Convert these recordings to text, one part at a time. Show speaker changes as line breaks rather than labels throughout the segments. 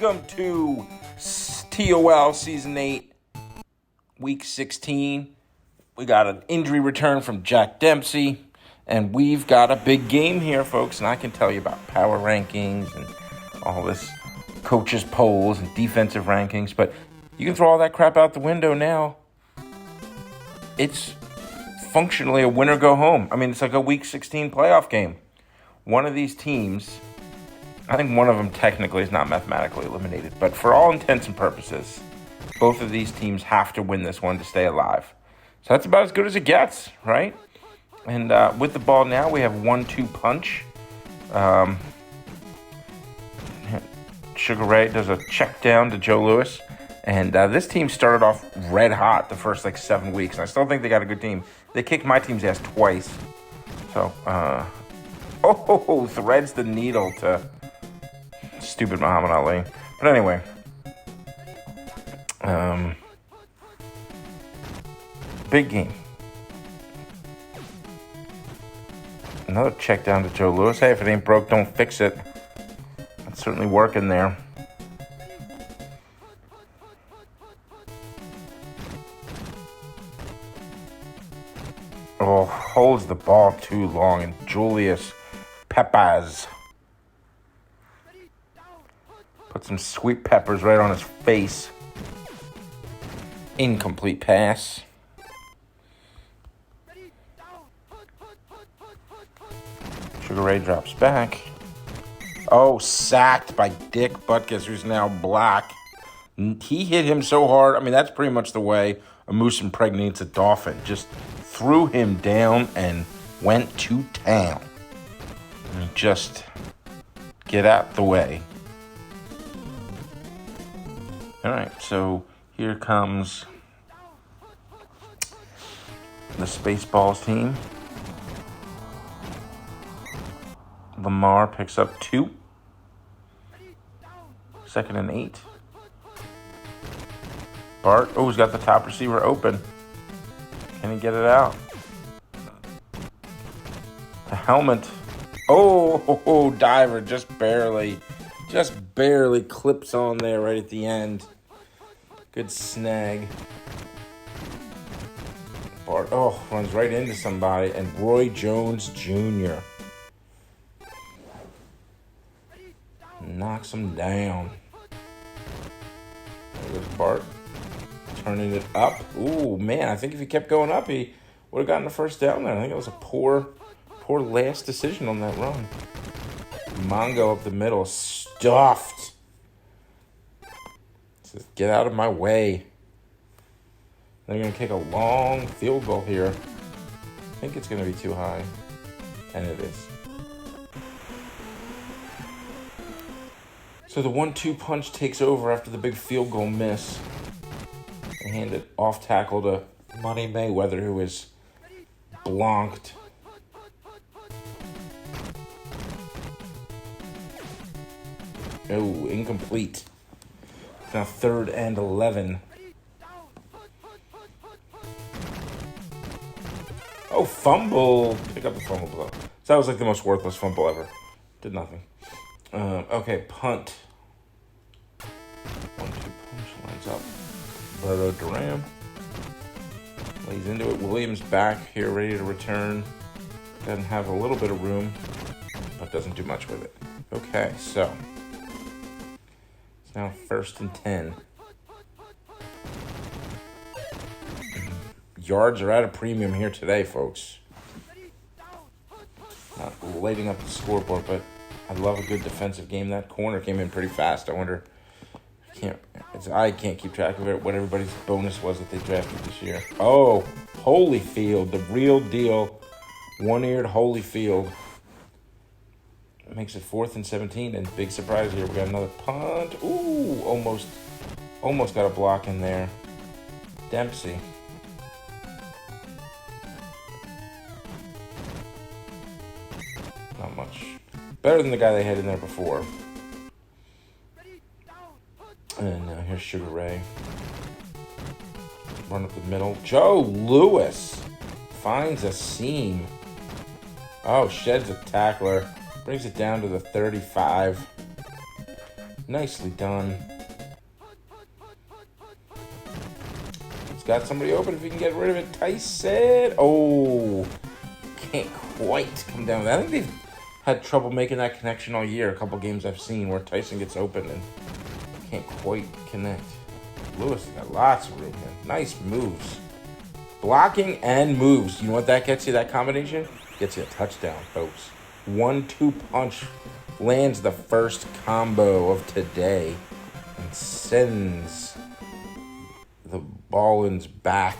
Welcome to TOL Season 8, Week 16. We got an injury return from Jack Dempsey, and we've got a big game here, folks. And I can tell you about power rankings and all this coaches' polls and defensive rankings, but you can throw all that crap out the window now. It's functionally a win or go home. I mean, it's like a Week 16 playoff game. One of these teams, I think one of them technically is not mathematically eliminated, but for all intents and purposes, both of these teams have to win this one to stay alive. So that's about as good as it gets, right? And with the ball now, we have 1-2 punch. Sugar Ray does a check down to Joe Louis. And this team started off red hot the first 7 weeks. And I still think they got a good team. They kicked my team's ass twice. So, threads the needle to stupid Muhammad Ali. But anyway, big game. Another check down to Joe Louis. Hey, if it ain't broke, don't fix it. That's certainly working there. Oh, holds the ball too long, and Julius Peppers put some sweet peppers right on his face. Incomplete pass. Sugar Ray drops back. Oh, sacked by Dick Butkus, who's now black. He hit him so hard. I mean, that's pretty much the way a moose impregnates a dolphin. Just threw him down and went to town. And just get out the way. All right, so here comes the Spaceballs team. Lamar picks up 2. 2nd and 8. Bart, he's got the top receiver open. Can he get it out? The helmet. Diver just barely clips on there right at the end. Good snag. Bart, runs right into somebody. And Roy Jones Jr. knocks him down. There goes Bart. Turning it up. Ooh, man, I think if he kept going up, he would have gotten the first down there. I think it was a poor last decision on that run. Mongo up the middle, stuffed. Says, get out of my way. They're going to kick a long field goal here. I think it's going to be too high. And it is. So the 1-2 punch takes over after the big field goal miss. They hand it off tackle to Money Mayweather, who is blonked. Oh, incomplete. It's now 3rd and 11. Oh, fumble. Pick up the fumble blow. So that was the most worthless fumble ever. Did nothing. Okay, punt. 1-2 punch lines up. Roberto Duran lays into it. Williams back here, ready to return. Doesn't have a little bit of room, but doesn't do much with it. Okay, so it's now 1st and 10. Yards are at a premium here today, folks. Not lighting up the scoreboard, but I love a good defensive game. That corner came in pretty fast. I wonder. I can't keep track of it, what everybody's bonus was that they drafted this year. Oh, Holyfield, the real deal. One-eared Holyfield. Makes it 4th and 17, and big surprise here. We got another punt. Ooh, almost got a block in there. Dempsey. Not much. Better than the guy they had in there before. And now here's Sugar Ray. Run up the middle. Joe Louis finds a seam. Oh, sheds a tackler. Brings it down to the 35. Nicely done. It's got somebody open if you can get rid of it. Tyson. Oh, can't quite come down with that. I think they've had trouble making that connection all year. A couple games I've seen where Tyson gets open and can't quite connect. Lewis has got lots of room here. Nice moves. Blocking and moves. You know what that gets you, that combination? Gets you a touchdown, folks. 1-2 punch lands the first combo of today and sends the Ballins back.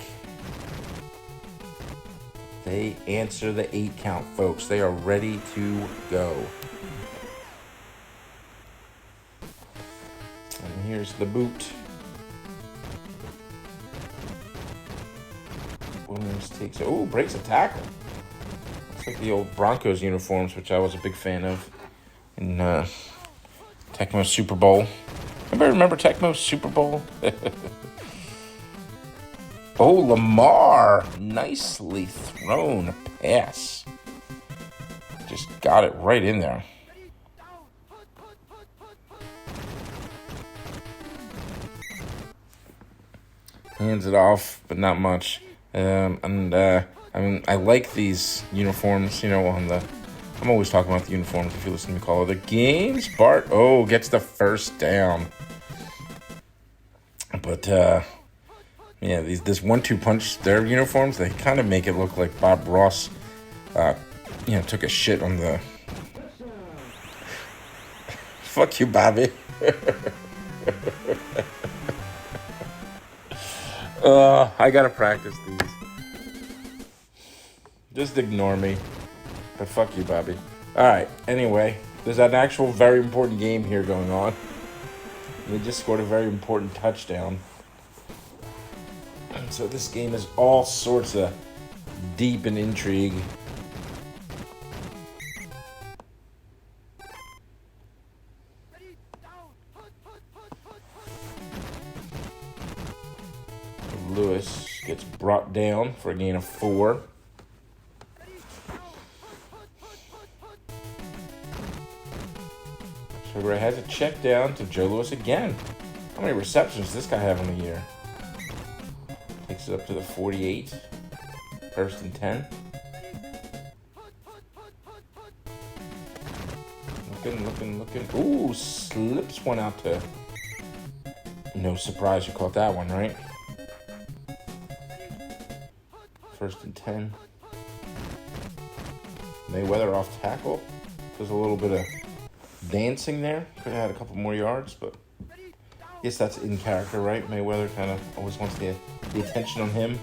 They answer the 8 count, folks. They are ready to go. And here's the boot. Williams takes, breaks a tackle. Looks like the old Broncos uniforms, which I was a big fan of in Tecmo Super Bowl. Anybody remember Tecmo Super Bowl? Oh, Lamar. Nicely thrown pass. Just got it right in there. Hands it off, but not much. I like these uniforms, I'm always talking about the uniforms if you listen to me call it the games. Bart, gets the first down. But, this 1-2 punch, their uniforms, they kind of make it look like Bob Ross, took a shit on the... Fuck you, Bobby. I gotta practice these. Just ignore me. But fuck you, Bobby. Alright, anyway. There's an actual very important game here going on. They just scored a very important touchdown. And so this game is all sorts of deep in intrigue. Lewis gets brought down for a gain of 4. Sugar has a check down to Joe Lewis again. How many receptions does this guy have in the year? Takes it up to the 48. First and 10. Looking. Ooh, slips one out to... No surprise you caught that one, right? First and 10. Mayweather off tackle. There's a little bit of dancing there. Could have had a couple more yards, but I guess that's in character, right? Mayweather kind of always wants the attention on him.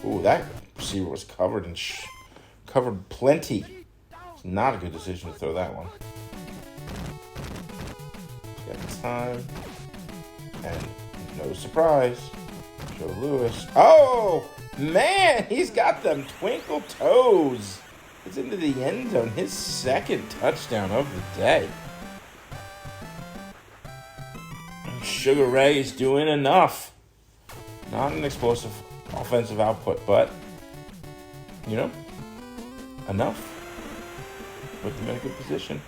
Ooh, that receiver was covered and covered plenty. It's not a good decision to throw that one. Got time. And no surprise, Joe Lewis. Oh, man, he's got them twinkle toes. It's into the end zone. His second touchdown of the day. Sugar Ray is doing enough. Not an explosive offensive output, but, enough. Put them in a good position.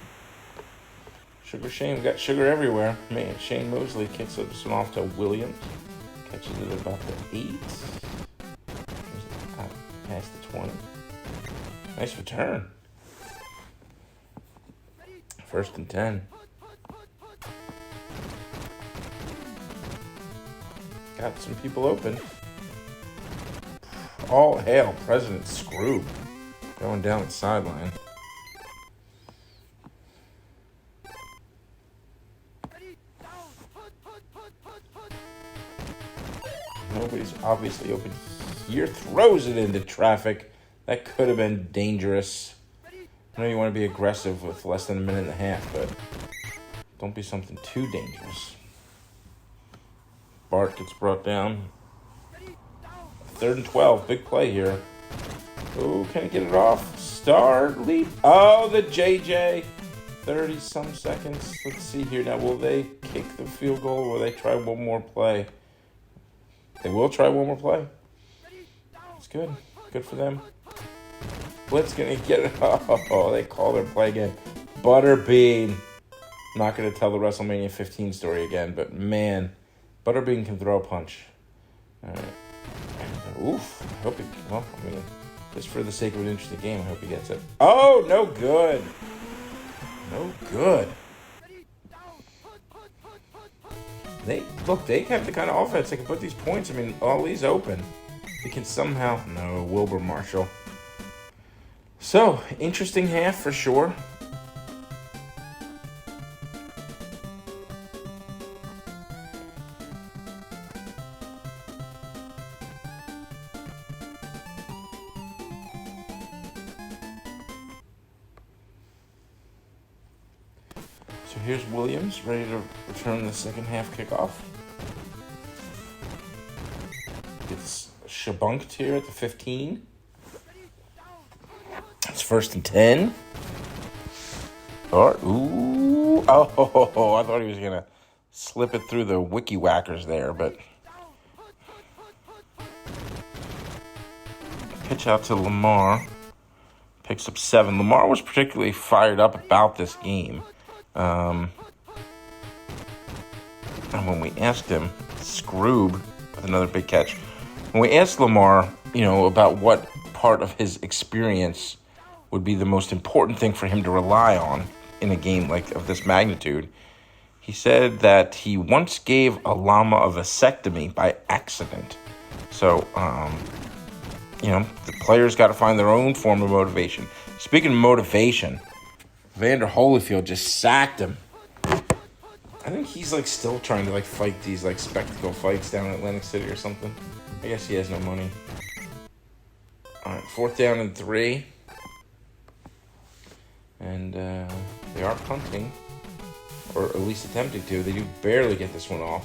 Sugar Shane, we got sugar everywhere. Man, Shane Mosley kicks this one off to Williams. Catches it at about the 8. Past the 20. Nice return. First and 10. Got some people open. All hail President Screw. Going down the sideline. Nobody's obviously open here. Throws it into traffic. That could have been dangerous. I know you want to be aggressive with less than a minute and a half, but don't be something too dangerous. Bart gets brought down. 3rd and 12. Big play here. Oh, can he get it off? Start, leap. Oh, the JJ. 30-some seconds. Let's see here. Now, will they kick the field goal or will they try one more play? They will try one more play. It's good. Good for them. Blitz gonna get it. Oh, they call their play again. Butterbean. I'm not going to tell the WrestleMania 15 story again, but man, Butterbean can throw a punch. All right. Oof. I hope just for the sake of an interesting game, I hope he gets it. Oh, no good. No good. They have the kind of offense that can put these points. I mean, Ali's open. They can somehow... No, Wilbur Marshall. So, interesting half for sure. So here's Williams, ready to return the second half kickoff. It's shabunked here at the 15. It's 1st and 10. Oh, I thought he was going to slip it through the wiki whackers there, but... Pitch out to Lamar. Picks up 7. Lamar was particularly fired up about this game. And when we asked him, Scroob with another big catch. When we asked Lamar, about what part of his experience would be the most important thing for him to rely on in a game of this magnitude, he said that he once gave a llama a vasectomy by accident. So, the players got to find their own form of motivation. Speaking of motivation, Vander Holyfield just sacked him. I think he's still trying to fight these spectacle fights down in Atlantic City or something. I guess he has no money. All right, 4th down and 3. And they are punting, or at least attempting to. They do barely get this one off.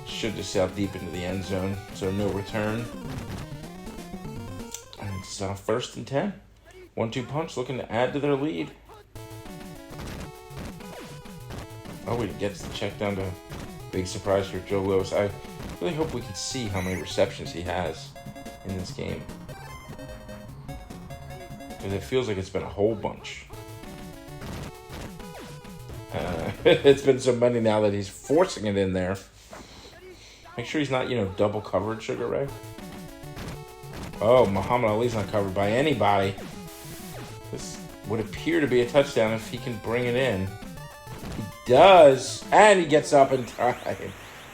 Should just out deep into the end zone, so no return. And it's 1st and 10. 1-2 punch looking to add to their lead. Oh, he gets the check down to big surprise for Joe Lewis. I really hope we can see how many receptions he has in this game. Because it feels like it's been a whole bunch. It's been so many now that he's forcing it in there. Make sure he's not, double covered, Sugar Ray. Oh, Muhammad Ali's not covered by anybody. This would appear to be a touchdown if he can bring it in. He does. And he gets up in time.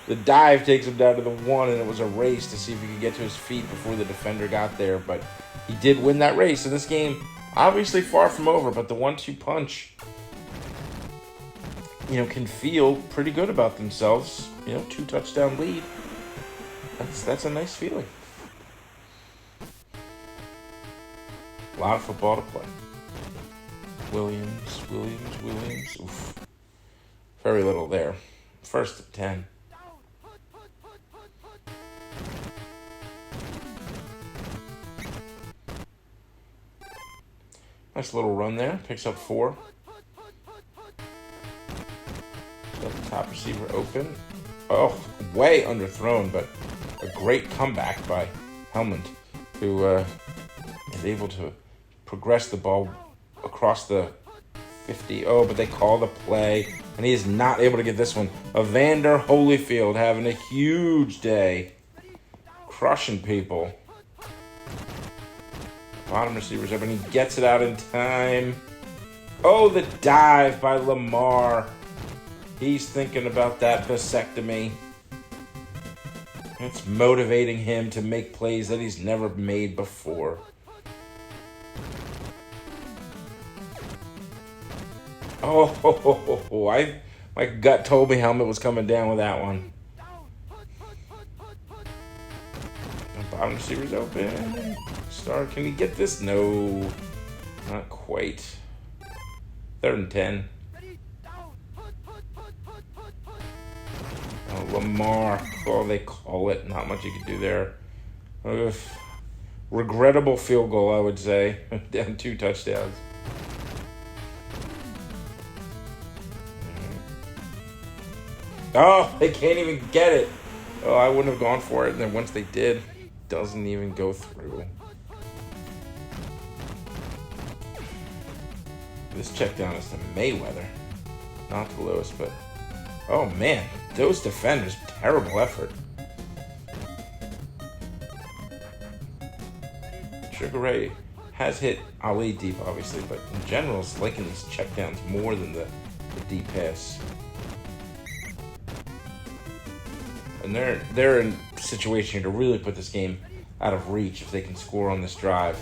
The dive takes him down to the 1, and it was a race to see if he could get to his feet before the defender got there. But he did win that race. So this game, obviously far from over, but the 1-2 punch, can feel pretty good about themselves. 2 touchdown lead. That's a nice feeling. A lot of football to play. Williams. Oof. Very little there. 1st and 10. Nice little run there. Picks up 4. Got the top receiver open. Oh, way underthrown, but a great comeback by Helmond, who is able to progress the ball across the 50. Oh, but they call the play, and he is not able to get this one. Evander Holyfield having a huge day. Crushing people. Bottom receiver's open. He gets it out in time. Oh, the dive by Lamar. He's thinking about that vasectomy. It's motivating him to make plays that he's never made before. Oh, my gut told me Helmet was coming down with that one. The bottom receiver's open. Star, can he get this? No, not quite. 3rd and 10. Oh, Lamar. Oh, they call it. Not much you can do there. Regrettable field goal, I would say. Down 2 touchdowns. Oh, they can't even get it. Oh, I wouldn't have gone for it. And then once they did, doesn't even go through. This check down is to Mayweather. Not to Lewis, but oh man, those defenders, terrible effort. Sugar Ray has hit Ali deep, obviously, but in general, it's liking these checkdowns more than the deep pass. And they're in a situation here to really put this game out of reach if they can score on this drive.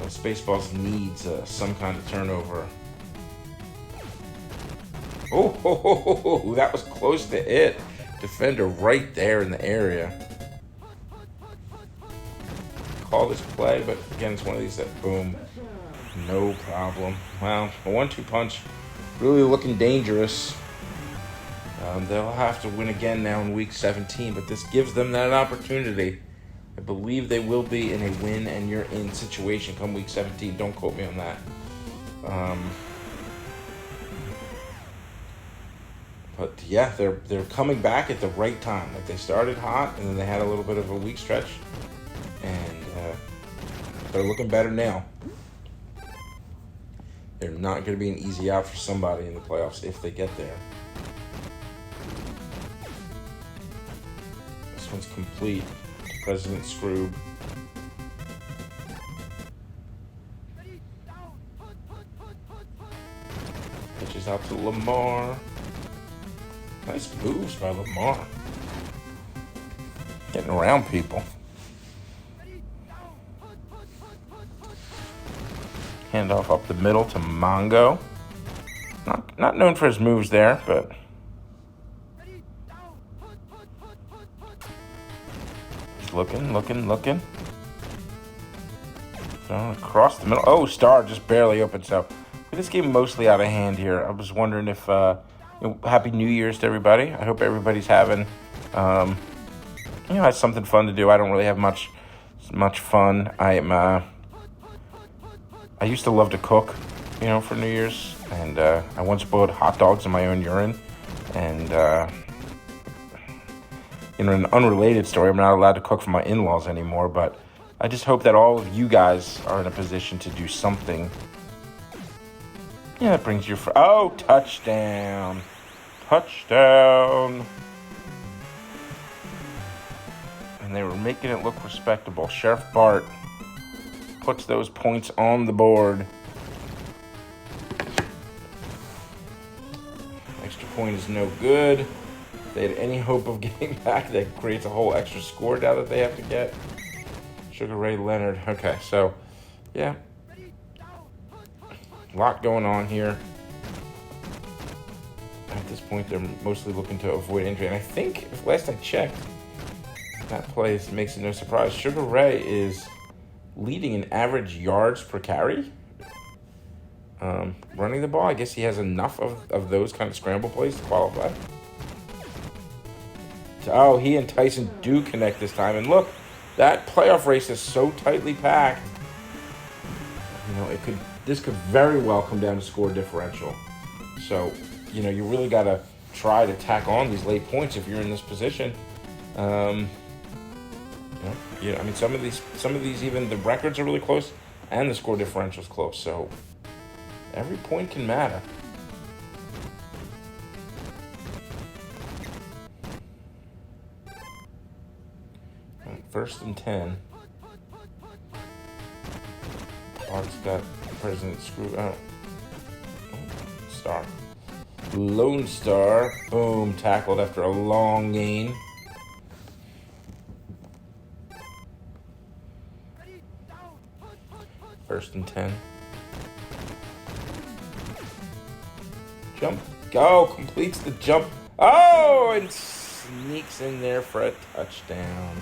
Spaceballs needs some kind of turnover. Oh, that was close to it. Defender right there in the area. Call this play, but again, it's one of these that boom, no problem. Well, a 1-2 punch, really looking dangerous. They'll have to win again now in week 17, but this gives them that opportunity. I believe they will be in a win and you're in situation come week 17. Don't quote me on that. But yeah, they're coming back at the right time. Like they started hot and then they had a little bit of a weak stretch, and they're looking better now. They're not going to be an easy out for somebody in the playoffs if they get there. This one's complete to President Scroob. Pitches out to Lamar. Nice moves by Lamar. Getting around people. Handoff up the middle to Mongo. Not known for his moves there, but he's looking. Thrown across the middle. Oh, Star just barely opened. So this game mostly out of hand here. I was wondering if Happy New Year's to everybody. I hope everybody's having has something fun to do. I don't really have much fun. I used to love to cook, for New Year's, and I once boiled hot dogs in my own urine. And an unrelated story, I'm not allowed to cook for my in-laws anymore, but I just hope that all of you guys are in a position to do something. Yeah, that brings you touchdown. Touchdown. And they were making it look respectable. Sheriff Bart puts those points on the board. Extra point is no good. If they had any hope of getting back, that creates a whole extra score now that they have to get. Sugar Ray Leonard. Okay, so, yeah. A lot going on here. At this point, they're mostly looking to avoid injury. And I think, if last I checked, that play makes it no surprise. Sugar Ray is leading in average yards per carry. Running the ball, I guess he has enough of those kind of scramble plays to qualify. Oh, he and Tyson do connect this time. And look, that playoff race is so tightly packed. This could very well come down to score differential. So, you really got to try to tack on these late points if you're in this position. Some of these even the records are really close and the score differential is close. So every point can matter. First and 10. Bart's got President Screw. Star. Lone Star. Boom. Tackled after a long gain. First and 10. Jump. Go. Completes the jump. Oh, and sneaks in there for a touchdown.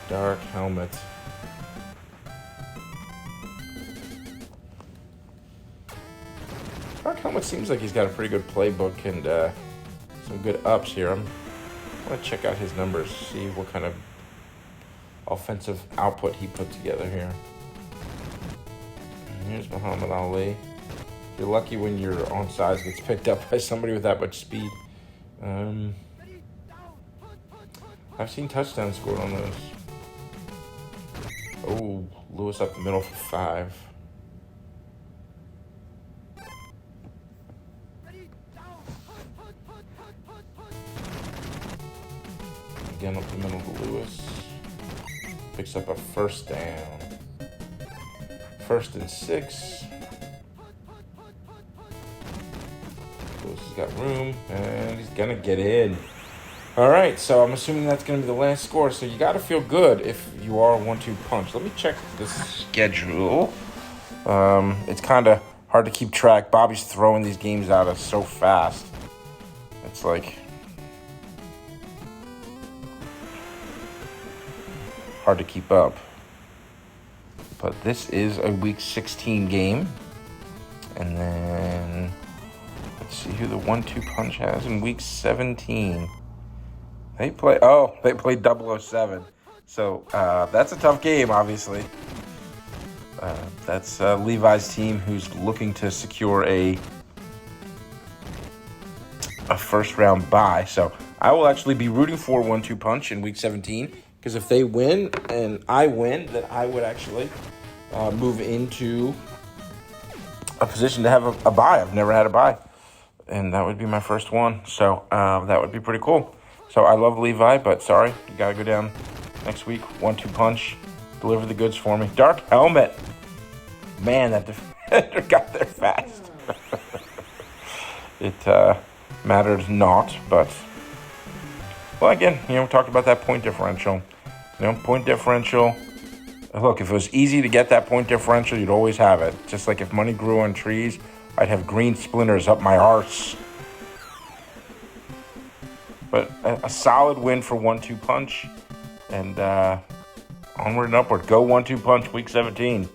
Dark helmet. Dark helmet seems like he's got a pretty good playbook and some good ups here. I want to check out his numbers, see what kind of offensive output he put together here. And here's Muhammad Ali. You're lucky when your onside gets picked up by somebody with that much speed. I've seen touchdowns scored on those. Oh, Lewis up the middle for 5. again up the middle to Lewis. Picks up a first down. 1st and 6. Lewis has got room, and he's going to get in. All right, so I'm assuming that's going to be the last score. So you got to feel good if you are a 1-2 punch. Let me check the schedule. It's kind of hard to keep track. Bobby's throwing these games out us so fast. It's like hard to keep up. But this is a Week 16 game. And then let's see who the 1-2 punch has in Week 17. They play 007. So that's a tough game, obviously. That's Levi's team who's looking to secure a first round bye. So I will actually be rooting for 1-2 punch in Week 17, because if they win and I win, then I would actually move into a position to have a bye. I've never had a bye, and that would be my first one. So that would be pretty cool. So I love Levi, but sorry, you got to go down next week. 1-2 punch, deliver the goods for me. Dark helmet. Man, that defender got there fast. It mattered not, but, well, again, we talked about that point differential. Point differential. Look, if it was easy to get that point differential, you'd always have it. Just like if money grew on trees, I'd have green splinters up my arse. But a solid win for 1-2 punch. And onward and upward. Go 1-2 punch, Week 17.